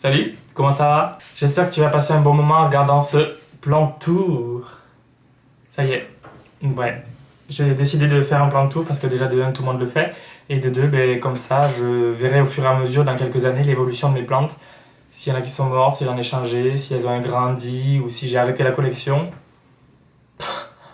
Salut, comment ça va? J'espère que tu vas passer un bon moment en regardant ce plan de tour. Ça y est, ouais. J'ai décidé de faire un plan de tour parce que déjà de 1, tout le monde le fait. Et de 2, comme ça, je verrai au fur et à mesure dans quelques années l'évolution de mes plantes. S'il y en a qui sont mortes, si j'en ai changé, si elles ont grandi ou si j'ai arrêté la collection.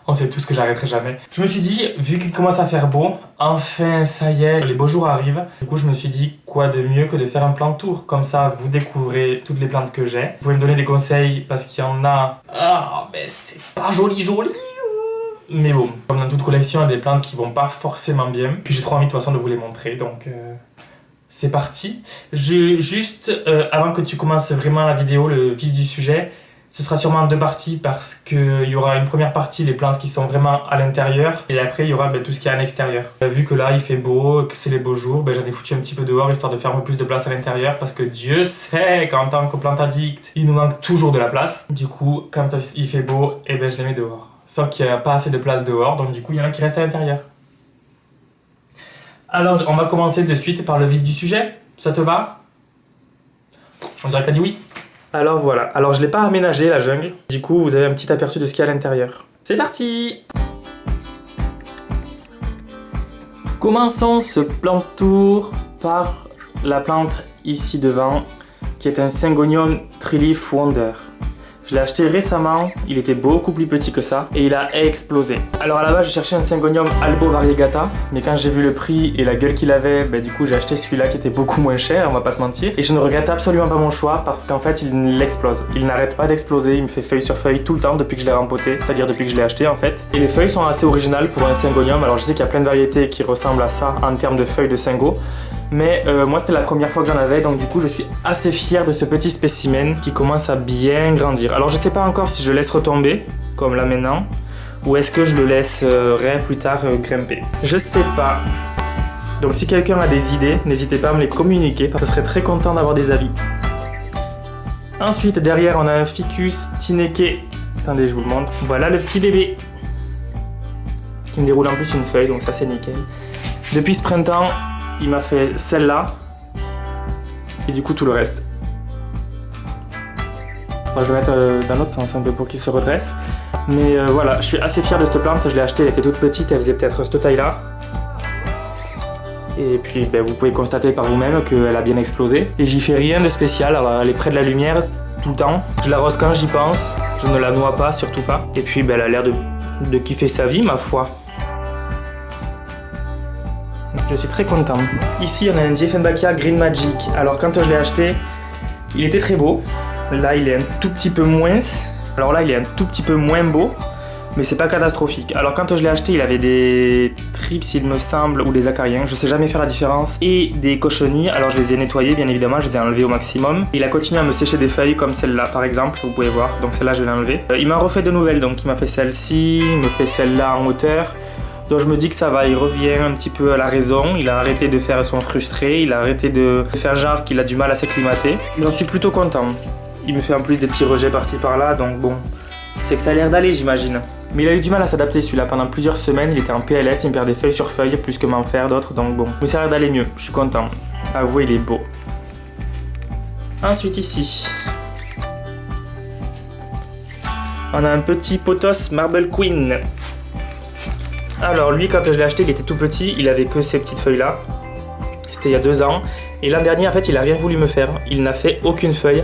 On sait tous que j'arrêterai jamais. Je me suis dit, vu qu'il commence à faire beau, enfin ça y est, les beaux jours arrivent. Du coup je me suis dit, quoi de mieux que de faire un plan de tour. Comme ça vous découvrez toutes les plantes que j'ai. Vous pouvez me donner des conseils parce qu'il y en a... Ah mais c'est pas joli. Mais bon, comme dans toute collection, il y a des plantes qui vont pas forcément bien. Puis j'ai trop envie de toute façon de vous les montrer, donc... C'est parti. Avant que tu commences vraiment la vidéo, le vif du sujet, ce sera sûrement en 2 parties parce qu'il y aura une première partie, les plantes qui sont vraiment à l'intérieur, et après il y aura tout ce qui est à l'extérieur. Vu que là il fait beau, que c'est les beaux jours, j'en ai foutu un petit peu dehors histoire de faire un peu plus de place à l'intérieur parce que Dieu sait qu'en tant que plante addict, il nous manque toujours de la place. Du coup, quand il fait beau, je les mets dehors. Sauf qu'il n'y a pas assez de place dehors, donc du coup il y en a qui restent à l'intérieur. Alors, on va commencer de suite par le vif du sujet. Ça te va? On dirait que t'as dit oui. Alors voilà. Alors, je l'ai pas aménagé, la jungle. Du coup, vous avez un petit aperçu de ce qu'il y a à l'intérieur. C'est parti! Commençons ce plan de tour par la plante ici devant, qui est un Syngonium Treleaf Wonder. Je l'ai acheté récemment, il était beaucoup plus petit que ça et il a explosé. Alors à la base, je cherchais un Syngonium Albo Variegata, mais quand j'ai vu le prix et la gueule qu'il avait, du coup j'ai acheté celui-là qui était beaucoup moins cher, on va pas se mentir. Et je ne regrette absolument pas mon choix parce qu'en fait il explose. Il n'arrête pas d'exploser, il me fait feuille sur feuille tout le temps depuis que je l'ai rempoté, c'est-à-dire depuis que je l'ai acheté en fait. Et les feuilles sont assez originales pour un Syngonium, alors je sais qu'il y a plein de variétés qui ressemblent à ça en termes de feuilles de Syngo. Mais moi c'était la première fois que j'en avais, donc du coup je suis assez fier de ce petit spécimen qui commence à bien grandir. Alors je sais pas encore si je le laisse retomber, comme là maintenant, ou est-ce que je le laisserai plus tard grimper. Je sais pas. Donc si quelqu'un a des idées, n'hésitez pas à me les communiquer, parce que je serais très content d'avoir des avis. Ensuite derrière on a un Ficus Tineke. Attendez, je vous le montre. Voilà le petit bébé. Qui me déroule en plus une feuille, donc ça c'est nickel. Depuis ce printemps, il m'a fait celle-là, et du coup tout le reste. Enfin, je vais le mettre dans l'autre sens un peu pour qu'il se redresse. Mais voilà, je suis assez fier de cette plante, je l'ai achetée, elle était toute petite, elle faisait peut-être cette taille-là. Et puis vous pouvez constater par vous-même qu'elle a bien explosé. Et j'y fais rien de spécial, alors elle est près de la lumière tout le temps. Je l'arrose quand j'y pense, je ne la noie pas, surtout pas. Et puis elle a l'air de kiffer sa vie, ma foi. Je suis très content. Ici, on a un Dieffenbachia Green Magic. Alors, quand je l'ai acheté, il était très beau. Là, il est un tout petit peu moins. Alors là, il est un tout petit peu moins beau, mais c'est pas catastrophique. Alors, quand je l'ai acheté, il avait des trips, il me semble, ou des acariens. Je sais jamais faire la différence. Et des cochonnies. Alors, je les ai nettoyés, bien évidemment. Je les ai enlevés au maximum. Il a continué à me sécher des feuilles, comme celle-là, par exemple. Vous pouvez voir. Donc, celle-là, je vais l'enlever. Il m'a refait de nouvelles. Donc, il m'a fait celle-ci. Il me fait celle-là en hauteur. Donc je me dis que ça va, il revient un petit peu à la raison, il a arrêté de faire son frustré, il a arrêté de faire genre qu'il a du mal à s'acclimater. J'en suis plutôt content. Il me fait en plus des petits rejets par-ci par-là, donc bon, c'est que ça a l'air d'aller j'imagine. Mais il a eu du mal à s'adapter celui-là, pendant plusieurs semaines, il était en PLS, il me perdait feuille sur feuille, plus que m'en faire d'autres, donc bon. Mais ça a l'air d'aller mieux, je suis content. Avouez, il est beau. Ensuite ici, on a un petit Pothos Marble Queen. Alors lui, quand je l'ai acheté, il était tout petit, il avait que ces petites feuilles là. C'était il y a 2 ans. Et l'an dernier, en fait, il a rien voulu me faire. Il n'a fait aucune feuille.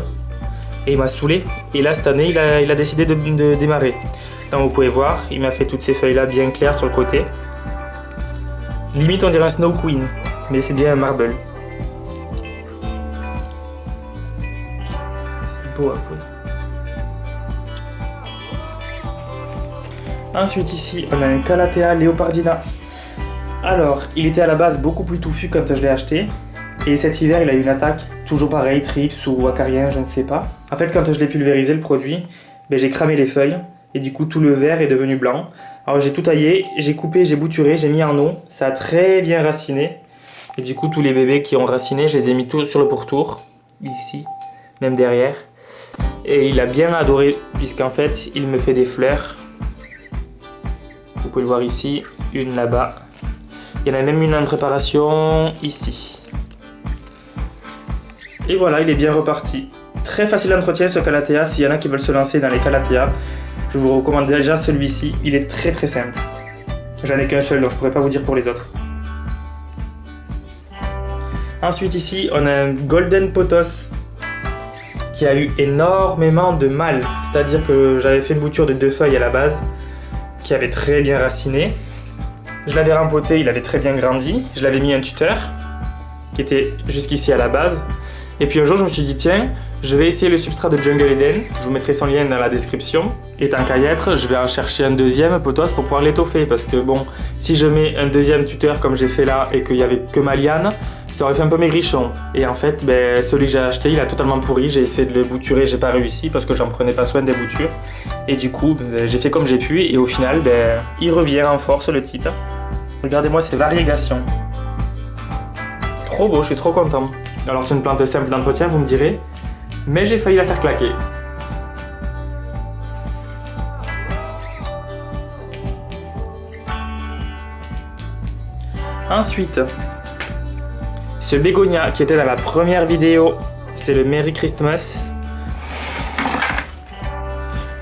Et il m'a saoulé. Et là, cette année, il a décidé de démarrer. Donc vous pouvez voir, il m'a fait toutes ces feuilles là bien claires sur le côté. Limite, on dirait un Snow Queen. Mais c'est bien un marble. Beau à foutre. Ensuite ici, on a un Calathea Leopardina. Alors, il était à la base beaucoup plus touffu quand je l'ai acheté. Et cet hiver, il a eu une attaque, toujours pareil, trips ou acarien, je ne sais pas. En fait, quand je l'ai pulvérisé le produit, j'ai cramé les feuilles. Et du coup, tout le vert est devenu blanc. Alors j'ai tout taillé, j'ai coupé, j'ai bouturé, j'ai mis en eau. Ça a très bien raciné. Et du coup, tous les bébés qui ont raciné, je les ai mis tous sur le pourtour. Ici, même derrière. Et il a bien adoré, puisqu'en fait, il me fait des fleurs. Vous pouvez le voir ici, une là-bas. Il y en a même une en préparation ici. Et voilà, il est bien reparti. Très facile d'entretien ce Calathea, s'il y en a qui veulent se lancer dans les Calathea, je vous recommande déjà celui-ci, il est très très simple. J'en ai qu'un seul donc je pourrais pas vous dire pour les autres. Ensuite ici on a un Golden Pothos qui a eu énormément de mal. C'est-à-dire que j'avais fait une bouture de 2 feuilles à la base qui avait très bien raciné. Je l'avais rempoté, il avait très bien grandi. Je l'avais mis un tuteur qui était jusqu'ici à la base. Et puis un jour je me suis dit tiens, je vais essayer le substrat de Jungle Eden. Je vous mettrai son lien dans la description. Et tant qu'à y être, je vais en chercher un deuxième pothos pour pouvoir l'étoffer. Parce que bon, si je mets un deuxième tuteur comme j'ai fait là et qu'il n'y avait que ma liane, ça aurait fait un peu maigrichon. Et en fait, celui que j'ai acheté, il a totalement pourri. J'ai essayé de le bouturer, j'ai pas réussi parce que j'en prenais pas soin des boutures. Et du coup, j'ai fait comme j'ai pu et au final, il revient en force le type. Regardez-moi ces variégations. Trop beau, je suis trop content. Alors c'est une plante simple d'entretien, vous me direz, mais j'ai failli la faire claquer. Ensuite, ce bégonia qui était dans la première vidéo, c'est le Merry Christmas.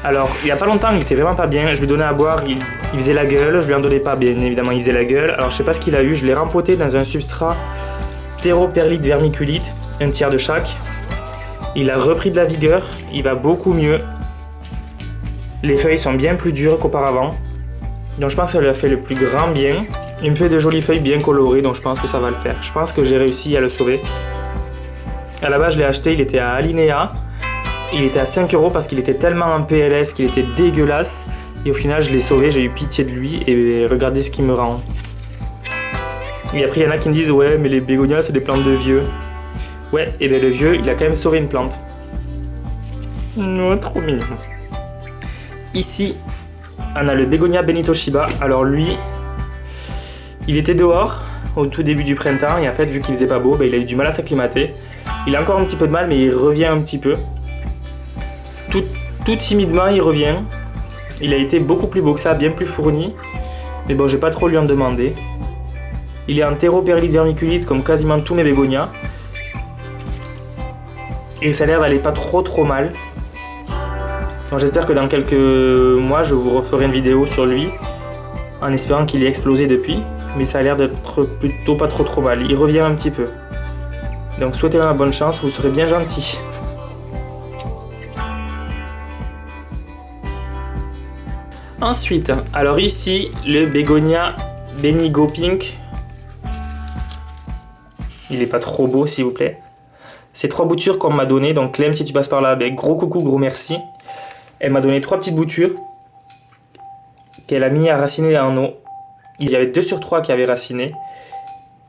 Alors, il n'y a pas longtemps, il était vraiment pas bien. Je lui donnais à boire, il faisait la gueule. Je lui en donnais pas, bien évidemment, il faisait la gueule. Alors, je sais pas ce qu'il a eu. Je l'ai rempoté dans un substrat théroperlite vermiculite, un tiers de chaque. Il a repris de la vigueur. Il va beaucoup mieux. Les feuilles sont bien plus dures qu'auparavant. Donc, je pense qu'elle a fait le plus grand bien. Il me fait de jolies feuilles bien colorées, donc je pense que ça va le faire. Je pense que j'ai réussi à le sauver. À la base, je l'ai acheté, il était à Alinea. Il était à 5 € parce qu'il était tellement en PLS qu'il était dégueulasse. Et au final, je l'ai sauvé, j'ai eu pitié de lui et regardez ce qu'il me rend. Et après, il y en a qui me disent « Ouais, mais les bégonias, c'est des plantes de vieux. » Ouais, et bien le vieux, il a quand même sauvé une plante. Oh, trop mignon. Ici, on a le bégonia Benito Shiba. Alors lui, il était dehors au tout début du printemps et en fait, vu qu'il faisait pas beau, il a eu du mal à s'acclimater. Il a encore un petit peu de mal, mais il revient un petit peu. Tout timidement, il revient. Il a été beaucoup plus beau que ça, bien plus fourni. Mais bon, j'ai pas trop lui en demander. Il est en théroperlite vermiculite comme quasiment tous mes bégonias. Et ça a l'air d'aller pas trop mal. Donc j'espère que dans quelques mois, je vous referai une vidéo sur lui. En espérant qu'il ait explosé depuis. Mais ça a l'air d'être plutôt pas trop mal. Il revient un petit peu. Donc souhaitez-moi la bonne chance, vous serez bien gentil. Ensuite, alors ici, le bégonia Benigo Pink. Il est pas trop beau, s'il vous plaît. C'est 3 boutures qu'on m'a donné. Donc Clem, si tu passes par là, gros coucou, gros merci. Elle m'a donné 3 petites boutures qu'elle a mis à raciner en eau. Il y avait 2 sur 3 qui avaient raciné.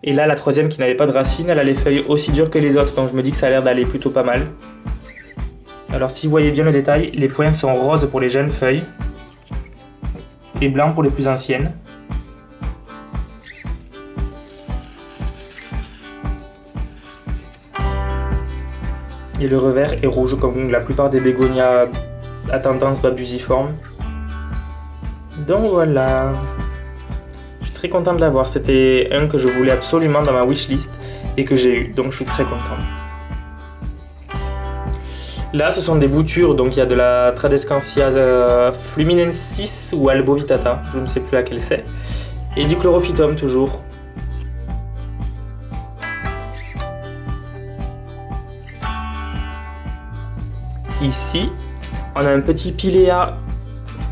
Et là, la troisième qui n'avait pas de racines, elle a les feuilles aussi dures que les autres. Donc je me dis que ça a l'air d'aller plutôt pas mal. Alors si vous voyez bien le détail, les points sont roses pour les jeunes feuilles. Et blanc pour les plus anciennes. Et le revers est rouge comme la plupart des bégonias à tendance babusiforme. Donc voilà. Je suis très content de l'avoir. C'était un que je voulais absolument dans ma wishlist et que j'ai eu. Donc je suis très content. Là, ce sont des boutures, donc il y a de la Tradescantia fluminensis ou albovitata, je ne sais plus laquelle c'est, et du chlorophytum toujours. Ici, on a un petit Pilea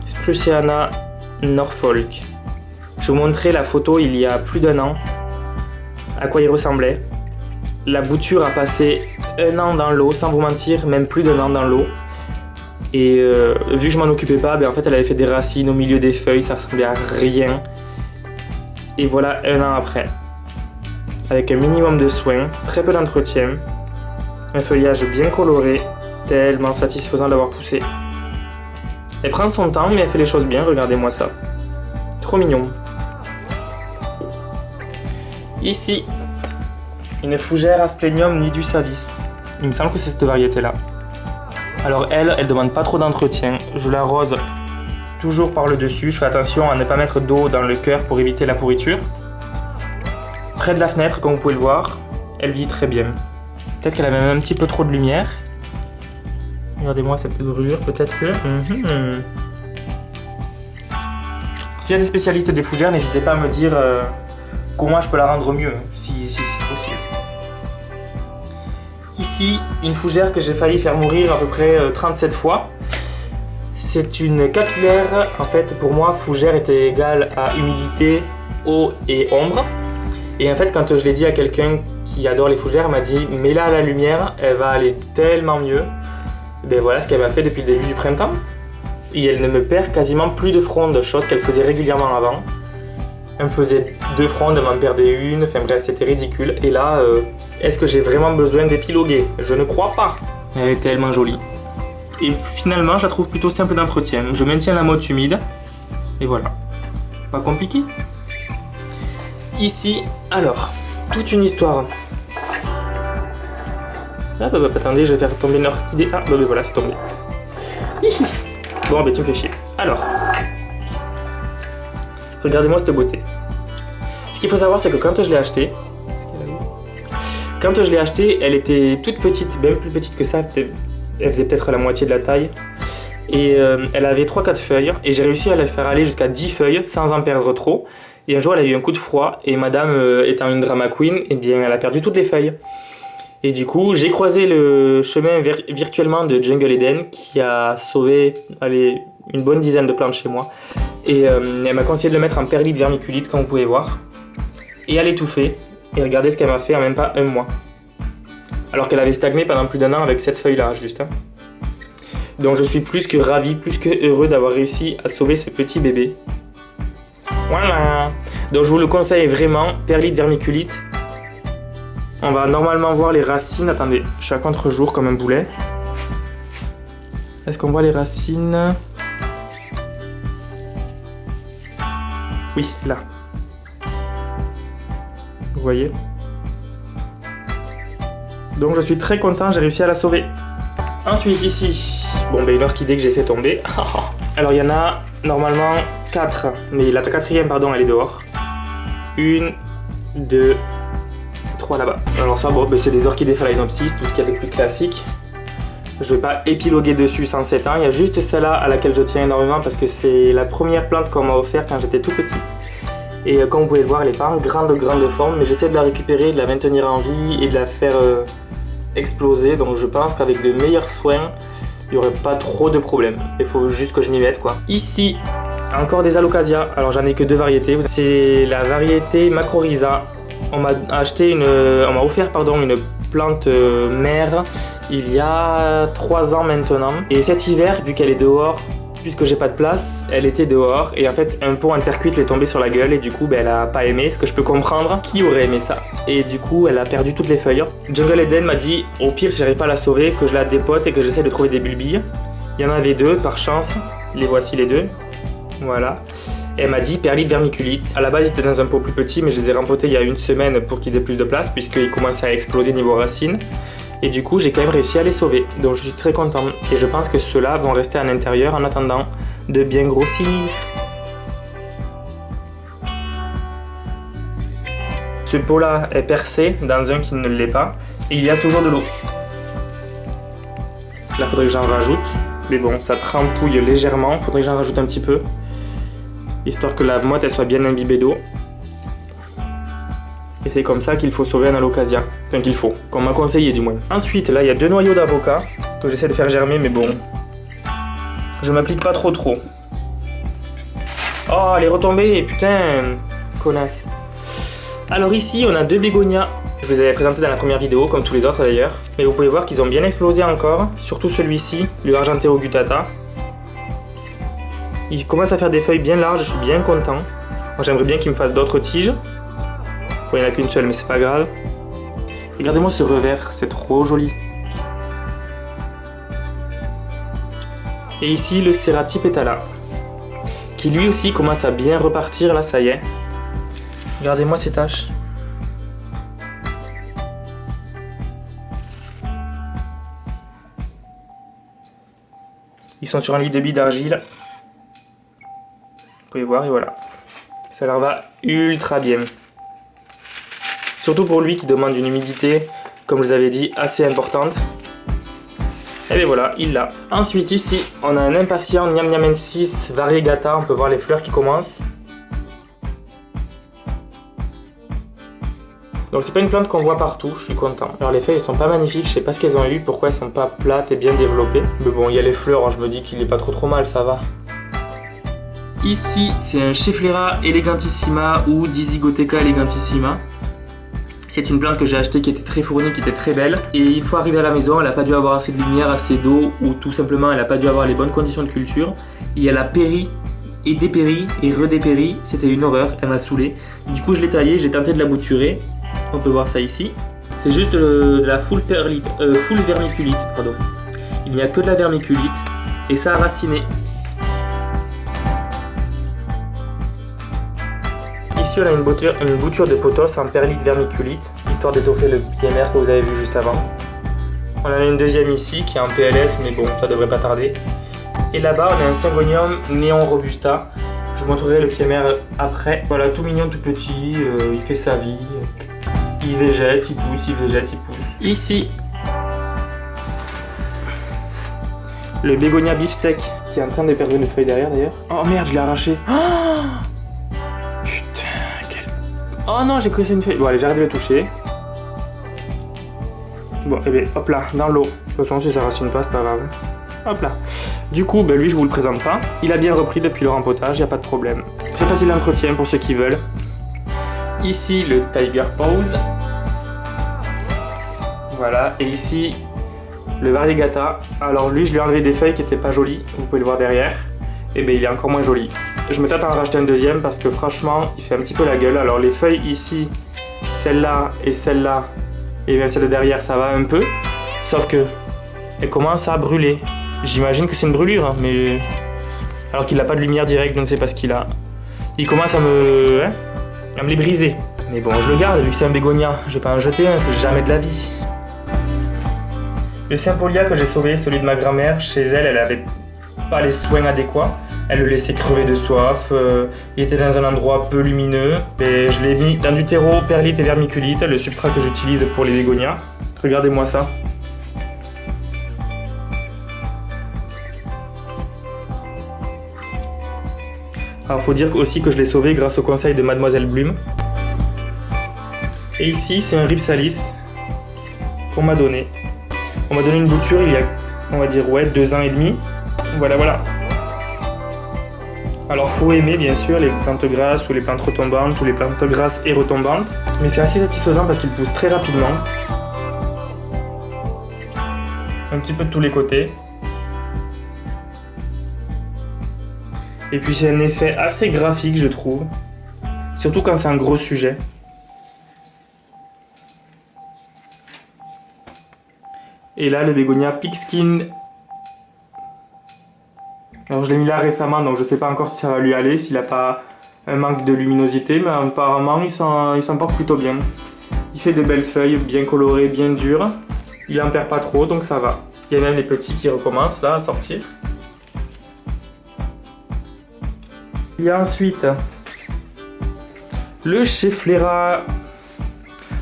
Spruceana Norfolk. Je vous montrais la photo il y a plus d'1 an, à quoi il ressemblait. La bouture a passé 1 an dans l'eau, sans vous mentir, même plus d'1 an dans l'eau. Et vu que je m'en occupais pas, en fait elle avait fait des racines au milieu des feuilles, ça ressemblait à rien. Et voilà 1 an après. Avec un minimum de soins, très peu d'entretien, un feuillage bien coloré, tellement satisfaisant d'avoir poussé. Elle prend son temps, mais elle fait les choses bien, regardez-moi ça. Trop mignon. Ici, une fougère Asplenium nidus avis. Il me semble que c'est cette variété-là. Alors elle demande pas trop d'entretien. Je l'arrose toujours par le dessus. Je fais attention à ne pas mettre d'eau dans le cœur pour éviter la pourriture. Près de la fenêtre, comme vous pouvez le voir, elle vit très bien. Peut-être qu'elle a même un petit peu trop de lumière. Regardez-moi cette brûlure, peut-être que... S'il y a des spécialistes des fougères, n'hésitez pas à me dire comment je peux la rendre mieux, si c'est possible. Ici, une fougère que j'ai failli faire mourir à peu près 37 fois. C'est une capillaire. En fait, pour moi, fougère était égale à humidité, eau et ombre. Et en fait, quand je l'ai dit à quelqu'un qui adore les fougères, elle m'a dit « mets-la à la lumière, elle va aller tellement mieux ». Ben voilà ce qu'elle m'a fait depuis le début du printemps. Et elle ne me perd quasiment plus de frondes, chose qu'elle faisait régulièrement avant. Elle me faisait 2 frondes, elle m'en perdait une, enfin bref, c'était ridicule. Et là, est-ce que j'ai vraiment besoin d'épiloguer? Je ne crois pas. Elle est tellement jolie. Et finalement, je la trouve plutôt simple d'entretien. Je maintiens la motte humide. Et voilà. Pas compliqué. Ici, alors, toute une histoire. Ah bah, attendez, je vais faire tomber une orchidée. Ah bah voilà, c'est tombé. Bon bah tu me fais chier. Alors, regardez-moi cette beauté. Ce qu'il faut savoir, c'est que quand je l'ai achetée, elle était toute petite, même plus petite que ça. Elle faisait peut-être la moitié de la taille. Et elle avait 3-4 feuilles. Et j'ai réussi à la faire aller jusqu'à 10 feuilles sans en perdre trop. Et un jour, elle a eu un coup de froid. Et madame, étant une drama queen, eh bien, elle a perdu toutes les feuilles. Et du coup, j'ai croisé le chemin virtuellement de Jungle Eden qui a sauvé une bonne dizaine de plantes chez moi. Et elle m'a conseillé de le mettre en perlite vermiculite, comme vous pouvez voir. Et elle étouffait. Et regardez ce qu'elle m'a fait en même pas un mois. Alors qu'elle avait stagné pendant plus d'1 an avec cette feuille-là, juste. Donc je suis plus que ravi, plus que heureux d'avoir réussi à sauver ce petit bébé. Voilà. Donc je vous le conseille vraiment, perlite vermiculite. On va normalement voir les racines. Attendez, je suis à contre-jour comme un boulet. Est-ce qu'on voit les racines? Oui, là. Vous voyez? Donc je suis très content, j'ai réussi à la sauver. Ensuite ici, bon ben une orchidée que j'ai fait tomber. Alors il y en a normalement 4, mais la 4e pardon, elle est dehors. 1, 2, 3 là-bas. Alors ça bon, ben, c'est des orchidées phalaenopsis, tout ce qu'il y a de plus classique. Je vais pas épiloguer dessus sans s'étendre. Il y a juste celle-là à laquelle je tiens énormément parce que c'est la première plante qu'on m'a offert quand j'étais tout petit. Et comme vous pouvez le voir, elle n'est pas en grande forme, mais j'essaie de la récupérer, de la maintenir en vie et de la faire exploser. Donc je pense qu'avec de meilleurs soins, il n'y aurait pas trop de problèmes. Il faut juste que je m'y mette quoi. Ici, encore des alocasia. Alors j'en ai que 2 variétés. C'est la variété Macrorhiza. On m'a offert une plante mère il y a 3 ans maintenant. Et cet hiver, vu qu'elle est dehors, puisque j'ai pas de place, elle était dehors et en fait un pot en terre cuite lui est tombé sur la gueule et du coup elle a pas aimé, ce que je peux comprendre. Qui aurait aimé ça? Et du coup elle a perdu toutes les feuilles. Jungle Eden m'a dit au pire si j'arrive pas à la sauver, que je la dépote et que j'essaie de trouver des bulbilles. Il y en avait 2 par chance, les voici les 2. Voilà. Et elle m'a dit perlite vermiculite. À la base ils étaient dans un pot plus petit mais je les ai rempotés il y a 1 semaine pour qu'ils aient plus de place puisqu'ils commençaient à exploser niveau racines. Et du coup, j'ai quand même réussi à les sauver. Donc je suis très content. Et je pense que ceux-là vont rester à l'intérieur en attendant de bien grossir. Ce pot-là est percé dans un qui ne l'est pas. Et il y a toujours de l'eau. Là, il faudrait que j'en rajoute. Mais bon, ça trempouille légèrement. Il faudrait que j'en rajoute un petit peu. Histoire que la motte elle soit bien imbibée d'eau. Et c'est comme ça qu'il faut sauver un alocasia. Enfin qu'il faut, qu'on m'a conseillé du moins. Ensuite, là il y a 2 noyaux d'avocat que j'essaie de faire germer mais bon. Je m'applique pas trop. Oh, elle est retombée, putain, connasse. Alors ici, on a 2 bégonias. Je vous les avais présentés dans la première vidéo, comme tous les autres d'ailleurs. Mais vous pouvez voir qu'ils ont bien explosé encore. Surtout celui-ci, le Argenteo gutata. Il commence à faire des feuilles bien larges, je suis bien content. Moi j'aimerais bien qu'il me fasse d'autres tiges. Bon, il n'y en a qu'une seule, mais c'est pas grave. Regardez-moi ce revers, c'est trop joli. Et ici, le Cerati Petala, qui lui aussi commence à bien repartir, là, ça y est. Regardez-moi ces taches. Ils sont sur un lit de billes d'argile. Vous pouvez voir, et voilà. Ça leur va ultra bien. Surtout pour lui qui demande une humidité comme je vous avais dit, assez importante. Et bien voilà, il l'a. Ensuite ici, on a un impatient Niam Niamensis variegata, on peut voir les fleurs qui commencent. Donc c'est pas une plante qu'on voit partout, je suis content. Alors les feuilles elles sont pas magnifiques, je sais pas ce qu'elles ont eu, pourquoi elles sont pas plates et bien développées. Mais bon, il y a les fleurs, je me dis qu'il est pas trop mal, ça va. Ici, c'est un Schefflera elegantissima ou Dizygotheca elegantissima. C'est une plante que j'ai achetée qui était très fournie, qui était très belle. Et une fois arrivée à la maison, elle n'a pas dû avoir assez de lumière, assez d'eau, ou tout simplement elle n'a pas dû avoir les bonnes conditions de culture. Et elle a péri, et dépéri, et redépéri. C'était une horreur, elle m'a saoulé. Du coup je l'ai taillée, j'ai tenté de la bouturer. On peut voir ça ici. C'est juste de la full vermiculite, pardon. Il n'y a que de la vermiculite, et ça a raciné. Ici on a une bouture de pothos en perlite vermiculite, histoire d'étoffer le PMR que vous avez vu juste avant. On en a une deuxième ici qui est en PLS, mais bon, ça devrait pas tarder. Et là-bas on a un Syngonium Néon Robusta. Je vous montrerai le PMR après. Voilà, tout mignon, tout petit, il fait sa vie. Il végète, il pousse, il végète, il pousse. Ici, le bégonia beefsteak qui est en train de perdre une feuille derrière d'ailleurs. Oh merde, je l'ai arraché. Oh oh non, j'ai cassé une feuille. Bon, allez, j'arrête de le toucher. Bon, et bien, hop là, dans l'eau. De toute façon, si ça racine pas, c'est pas grave. Hop là. Du coup, ben, lui, je vous le présente pas. Il a bien repris depuis le rempotage, y a pas de problème. Très facile d'entretien pour ceux qui veulent. Ici, le Tiger Pose. Voilà, et ici, le Variegata. Alors lui, je lui ai enlevé des feuilles qui étaient pas jolies. Vous pouvez le voir derrière. Et bien, il est encore moins joli. Je me tâte à en racheter un deuxième parce que franchement, il fait un petit peu la gueule. Alors les feuilles ici, celle-là et celle-là, et bien celle de derrière, ça va un peu. Sauf que, elle commence à brûler. J'imagine que c'est une brûlure, hein, mais... Alors qu'il n'a pas de lumière directe, je ne sais pas ce qu'il a. Il commence à me les briser. Mais bon, je le garde, vu que c'est un bégonia. Je vais pas en jeter, hein, c'est jamais de la vie. Le Sympolia que j'ai sauvé, celui de ma grand-mère, chez elle, elle avait pas les soins adéquats. Elle le laissait crever de soif, il était dans un endroit peu lumineux. Et je l'ai mis dans du terreau, perlite et vermiculite, le substrat que j'utilise pour les bégonias. Regardez-moi ça. Alors faut dire aussi que je l'ai sauvé grâce au conseil de Mademoiselle Blum. Et ici c'est un Ripsalis qu'on m'a donné. On m'a donné une bouture il y a, on va dire, ouais, 2 ans et demi. Voilà, voilà. Alors faut aimer bien sûr les plantes grasses ou les plantes retombantes ou les plantes grasses et retombantes. Mais c'est assez satisfaisant parce qu'il pousse très rapidement. Un petit peu de tous les côtés. Et puis c'est un effet assez graphique je trouve. Surtout quand c'est un gros sujet. Et là le bégonia Pigskin. Alors je l'ai mis là récemment donc je sais pas encore si ça va lui aller, s'il n'a pas un manque de luminosité, mais apparemment il s'en porte plutôt bien. Il fait de belles feuilles, bien colorées, bien dures. Il en perd pas trop donc ça va. Il y a même les petits qui recommencent là à sortir. Il y a ensuite le Schefflera.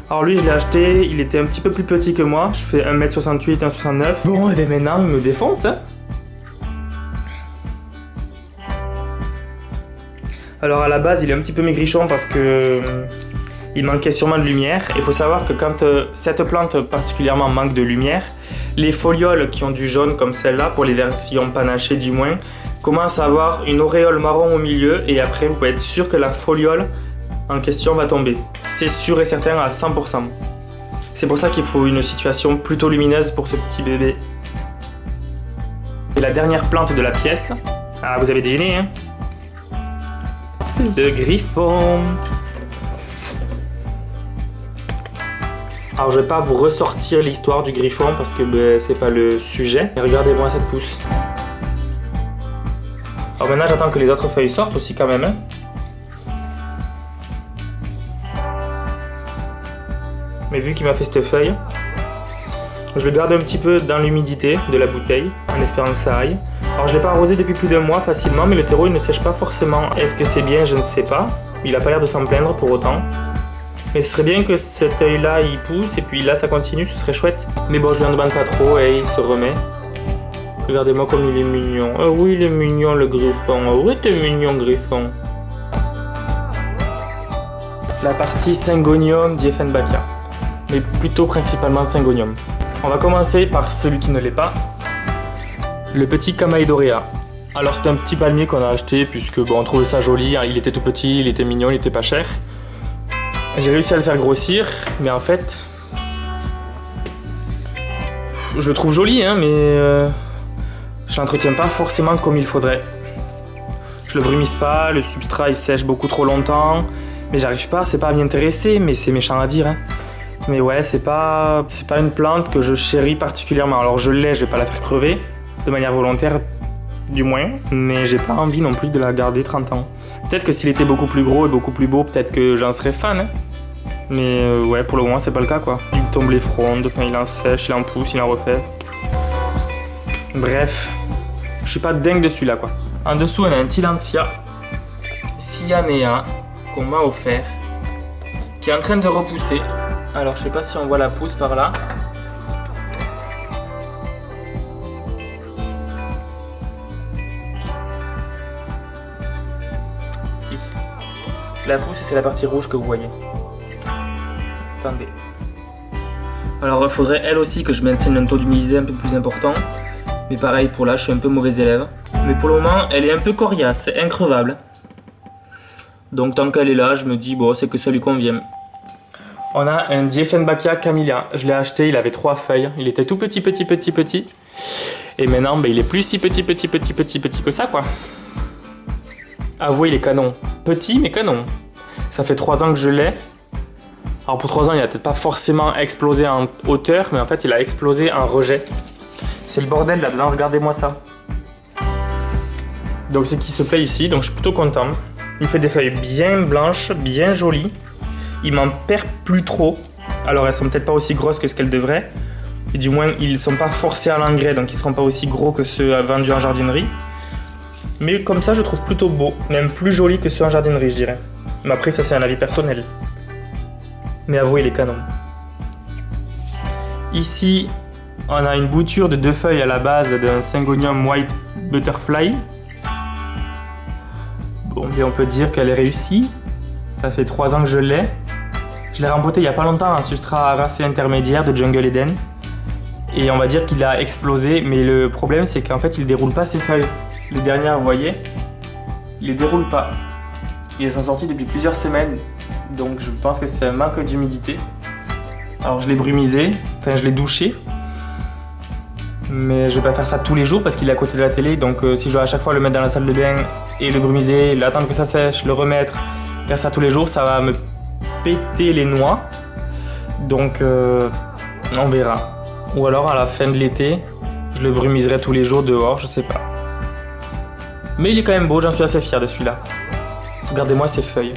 Alors lui je l'ai acheté, il était un petit peu plus petit que moi, je fais 1m68, 1m69. Bon et bien maintenant il me défonce hein. Alors à la base il est un petit peu maigrichon parce que il manquait sûrement de lumière. Il faut savoir que quand cette plante particulièrement manque de lumière, les folioles qui ont du jaune comme celle-là, pour les versions panachées du moins, commencent à avoir une auréole marron au milieu et après vous pouvez être sûr que la foliole en question va tomber. C'est sûr et certain à 100%. C'est pour ça qu'il faut une situation plutôt lumineuse pour ce petit bébé. C'est la dernière plante de la pièce. Ah vous avez deviné hein. Le griffon. Alors je vais pas vous ressortir l'histoire du griffon parce que c'est pas le sujet. Mais regardez-moi cette pousse. Alors maintenant j'attends que les autres feuilles sortent aussi quand même. Hein. Mais vu qu'il m'a fait cette feuille, je le garde un petit peu dans l'humidité de la bouteille en espérant que ça aille. Alors je l'ai pas arrosé depuis plus d'1 mois facilement, mais le terreau il ne sèche pas forcément. Est-ce que c'est bien? Je ne sais pas. Il a pas l'air de s'en plaindre pour autant. Mais ce serait bien que cet œil là il pousse et puis là ça continue, ce serait chouette. Mais bon, je lui en demande pas trop et il se remet. Regardez-moi comme il est mignon. Oh oui, il est mignon le griffon. Oh oui, t'es mignon griffon. La partie Syngonium dieffenbachia. Mais plutôt principalement Syngonium. On va commencer par celui qui ne l'est pas. Le petit Chamaedorea. Alors c'est un petit palmier qu'on a acheté puisque bon, on trouvait ça joli. Il était tout petit, il était mignon, il était pas cher. J'ai réussi à le faire grossir, mais en fait... Je le trouve joli, hein, mais... Je l'entretiens pas forcément comme il faudrait. Je le brumise pas, le substrat il sèche beaucoup trop longtemps, mais j'arrive pas, c'est pas à m'y intéresser, mais c'est méchant à dire. Hein. Mais ouais, c'est pas une plante que je chéris particulièrement. Alors je l'ai, je vais pas la faire crever, de manière volontaire du moins, mais j'ai pas envie non plus de la garder 30 ans. Peut-être que s'il était beaucoup plus gros et beaucoup plus beau, peut-être que j'en serais fan. Hein. Mais ouais, pour le moment c'est pas le cas quoi. Il tombe les frondes, enfin il en sèche, il en pousse, il en refait. Bref. Je suis pas dingue de celui-là quoi. En dessous on a un Tillandsia Siamea qu'on m'a offert, qui est en train de repousser. Alors je sais pas si on voit la pousse par là. Si. La pousse c'est la partie rouge que vous voyez. Attendez. Alors il faudrait elle aussi que je maintienne un taux d'humidité un peu plus important. Mais pareil, pour là, je suis un peu mauvais élève. Mais pour le moment, elle est un peu coriace, c'est increvable. Donc tant qu'elle est là, je me dis, bon, c'est que ça lui convient. On a un Dieffenbachia camellia. Je l'ai acheté, il avait 3 feuilles. Il était tout petit. Et maintenant, ben, il est plus si petit que ça, quoi. Avouez, il est canon. Petit, mais canon. Ça fait 3 ans que je l'ai. Alors pour 3 ans, il n'a peut-être pas forcément explosé en hauteur, mais en fait, il a explosé en rejet. C'est le bordel là-dedans, regardez-moi ça. Donc c'est qu'il se plaît ici, donc je suis plutôt content. Il fait des feuilles bien blanches, bien jolies. Il m'en perd plus trop. Alors elles sont peut-être pas aussi grosses que ce qu'elles devraient. Et du moins ils sont pas forcés à l'engrais, donc ils seront pas aussi gros que ceux vendus en jardinerie. Mais comme ça je trouve plutôt beau, même plus joli que ceux en jardinerie je dirais. Mais après ça c'est un avis personnel. Mais avouez les canons. Ici... On a une bouture de 2 feuilles à la base d'un Syngonium White Butterfly. Bon, bien on peut dire qu'elle est réussie. Ça fait 3 ans que je l'ai. Je l'ai rempoté il n'y a pas longtemps en substrat racé intermédiaire de Jungle Eden. Et on va dire qu'il a explosé, mais le problème c'est qu'en fait il ne déroule pas ses feuilles. Les dernières, vous voyez, il ne les déroule pas. Ils sont sortis depuis plusieurs semaines, donc je pense que c'est un manque d'humidité. Alors je l'ai brumisé, enfin je l'ai douché. Mais je vais pas faire ça tous les jours parce qu'il est à côté de la télé, donc si je dois à chaque fois le mettre dans la salle de bain et le brumiser, l'attendre que ça sèche, le remettre, faire ça tous les jours, ça va me péter les noix. Donc on verra. Ou alors à la fin de l'été, je le brumiserai tous les jours dehors, je sais pas. Mais il est quand même beau, j'en suis assez fier de celui-là. Regardez-moi ces feuilles.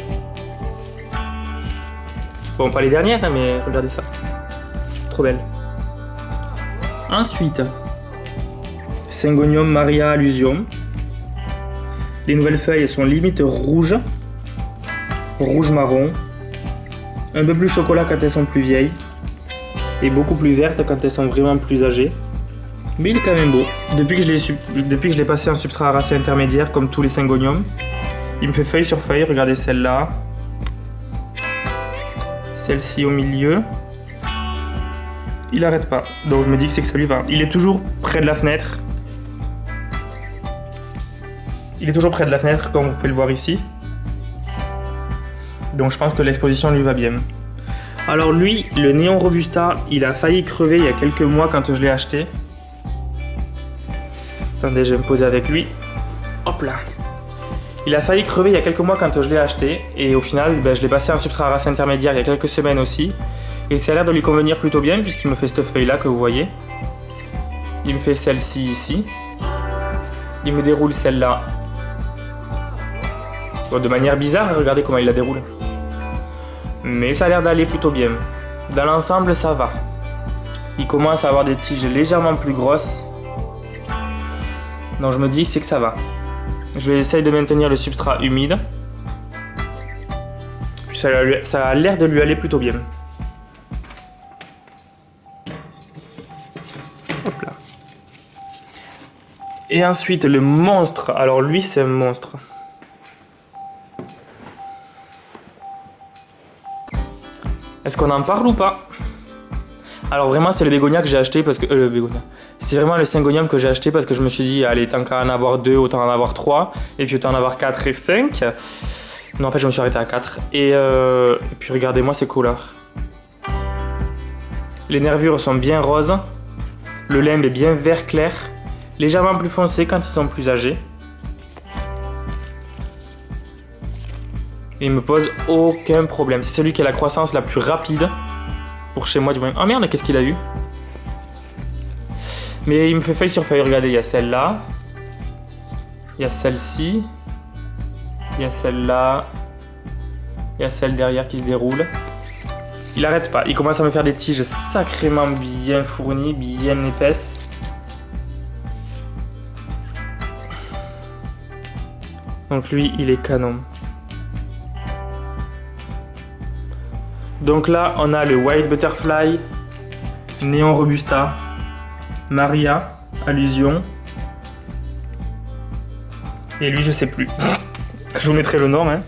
Bon, pas les dernières, hein, mais regardez ça. Trop belle. Ensuite, Syngonium Maria Allusium. Les nouvelles feuilles sont limite rouges, rouge-marron, un peu plus chocolat quand elles sont plus vieilles, et beaucoup plus vertes quand elles sont vraiment plus âgées. Mais il est quand même beau. Depuis que je l'ai passé en substrat racé intermédiaire, comme tous les Syngonium, il me fait feuille sur feuille. Regardez celle-là, celle-ci au milieu. Il arrête pas, donc je me dis que c'est que ça lui va. Il est toujours près de la fenêtre. Il est toujours près de la fenêtre, comme vous pouvez le voir ici. Donc je pense que l'exposition lui va bien. Alors lui, le Néon Robusta, il a failli crever il y a quelques mois quand je l'ai acheté. Attendez, je vais me poser avec lui. Hop là. Il a failli crever il y a quelques mois quand je l'ai acheté. Et au final, je l'ai passé en substrat racé intermédiaire il y a quelques semaines aussi. Et ça a l'air de lui convenir plutôt bien puisqu'il me fait cette feuille là que vous voyez. Il me fait celle-ci ici. Il me déroule celle-là. Bon, de manière bizarre, regardez comment il la déroule. Mais ça a l'air d'aller plutôt bien. Dans l'ensemble, ça va. Il commence à avoir des tiges légèrement plus grosses. Donc je me dis c'est que ça va. Je vais essayer de maintenir le substrat humide. ça a l'air de lui aller plutôt bien. Hop là. Et ensuite le monstre. Alors lui c'est un monstre. Est-ce qu'on en parle ou pas? Alors vraiment c'est le bégonia que j'ai acheté parce que... le bégonia. C'est vraiment le syngonium que j'ai acheté parce que je me suis dit allez tant qu'à en avoir 2 autant en avoir 3 et puis autant en avoir 4 et 5. Non en fait je me suis arrêté à 4 et puis regardez-moi ces couleurs. Les nervures sont bien roses. Le limbe est bien vert clair. Légèrement plus foncé quand ils sont plus âgés. Et il me pose aucun problème. C'est celui qui a la croissance la plus rapide. Pour chez moi du moins. Oh merde, qu'est-ce qu'il a eu? Mais il me fait feuille sur feuille. Regardez, il y a celle-là. Il y a celle-ci. Il y a celle-là. Il y a celle derrière qui se déroule. Il arrête pas. Il commence à me faire des tiges sacrément bien fournies, bien épaisses. Donc lui, il est canon. Donc là, on a le White Butterfly, Néon Robusta, Maria, Allusion. Et lui, je sais plus. Je vous mettrai le nom. Hein.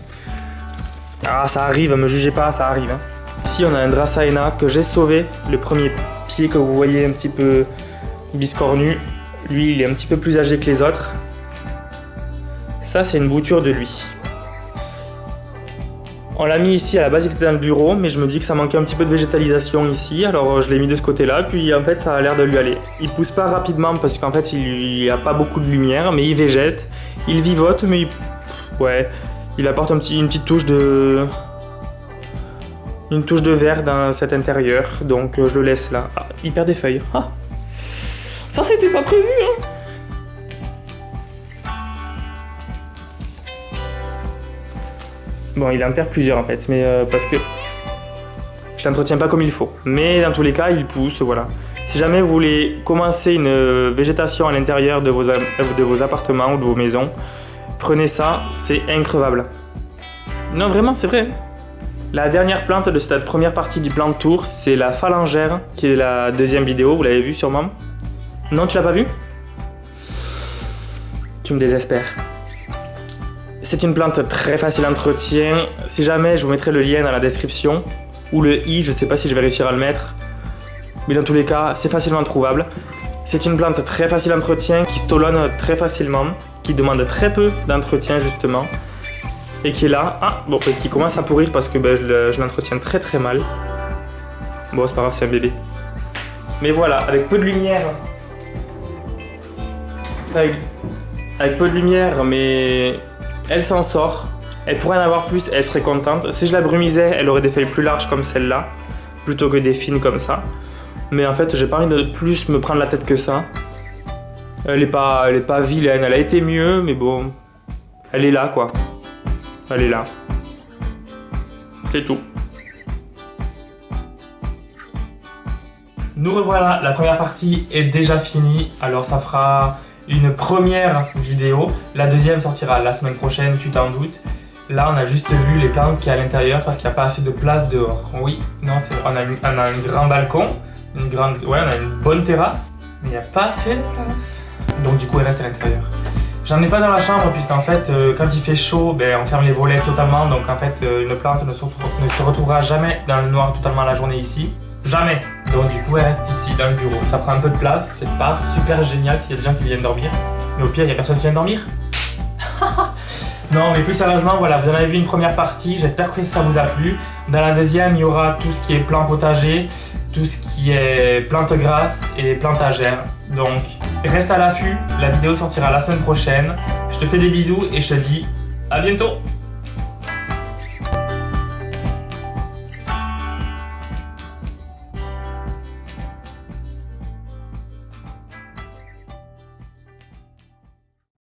Ah, ça arrive, me jugez pas, ça arrive. Hein. Ici, on a un Dracaena que j'ai sauvé. Le premier pied que vous voyez un petit peu biscornu. Lui, il est un petit peu plus âgé que les autres. Ça, c'est une bouture de lui. On l'a mis ici, à la base il était dans le bureau, mais je me dis que ça manquait un petit peu de végétalisation ici, alors je l'ai mis de ce côté-là, puis en fait ça a l'air de lui aller. Il pousse pas rapidement parce qu'en fait il n'y a pas beaucoup de lumière, mais il végète, il vivote, mais il apporte une petite touche de... vert dans cet intérieur, donc je le laisse là. Ah, il perd des feuilles. Ah. Ça c'était pas prévu hein. Bon, il en perd plusieurs en fait, mais parce que je l'entretiens pas comme il faut. Mais dans tous les cas, il pousse, voilà. Si jamais vous voulez commencer une végétation à l'intérieur de vos appartements ou de vos maisons, prenez ça, c'est increvable. Non, vraiment, c'est vrai. La dernière plante de cette première partie du plan de tour, c'est la phalangère, qui est la deuxième vidéo, vous l'avez vu sûrement. Non, tu l'as pas vu? Tu me désespères. C'est une plante très facile d'entretien. Si jamais, je vous mettrai le lien dans la description. Ou le i, je sais pas si je vais réussir à le mettre. Mais dans tous les cas, c'est facilement trouvable. C'est une plante très facile d'entretien, qui stolonne très facilement, qui demande très peu d'entretien justement. Et qui est là, qui commence à pourrir parce que je l'entretiens très très mal. Bon, c'est pas grave, c'est un bébé. Mais voilà, avec peu de lumière. Avec peu de lumière, mais... Elle s'en sort, elle pourrait en avoir plus, elle serait contente. Si je la brumisais, elle aurait des feuilles plus larges comme celle-là, plutôt que des fines comme ça. Mais en fait, j'ai pas envie de plus me prendre la tête que ça. Elle est pas vilaine, elle a été mieux, mais bon, elle est là quoi. Elle est là. C'est tout. Nous revoilà, la première partie est déjà finie, alors ça fera... une première vidéo, la deuxième sortira la semaine prochaine, tu t'en doutes. Là on a juste vu les plantes qui est à l'intérieur parce qu'il n'y a pas assez de place dehors. Oui, non, on a un grand balcon, on a une bonne terrasse, mais il n'y a pas assez de place. Donc du coup elle reste à l'intérieur. J'en ai pas dans la chambre puisqu'en fait quand il fait chaud, on ferme les volets totalement, donc en fait une plante ne se retrouvera jamais dans le noir totalement la journée ici. Jamais. Donc du coup elle reste ici dans le bureau. Ça prend un peu de place, c'est pas super génial s'il y a des gens qui viennent dormir. Mais au pire il y a personne qui vient dormir. Non mais plus sérieusement voilà, vous en avez vu une première partie, j'espère que ça vous a plu. Dans la deuxième il y aura tout ce qui est plantes potagers, tout ce qui est plantes grasses et plantagères. Donc reste à l'affût, la vidéo sortira la semaine prochaine. Je te fais des bisous et je te dis à bientôt.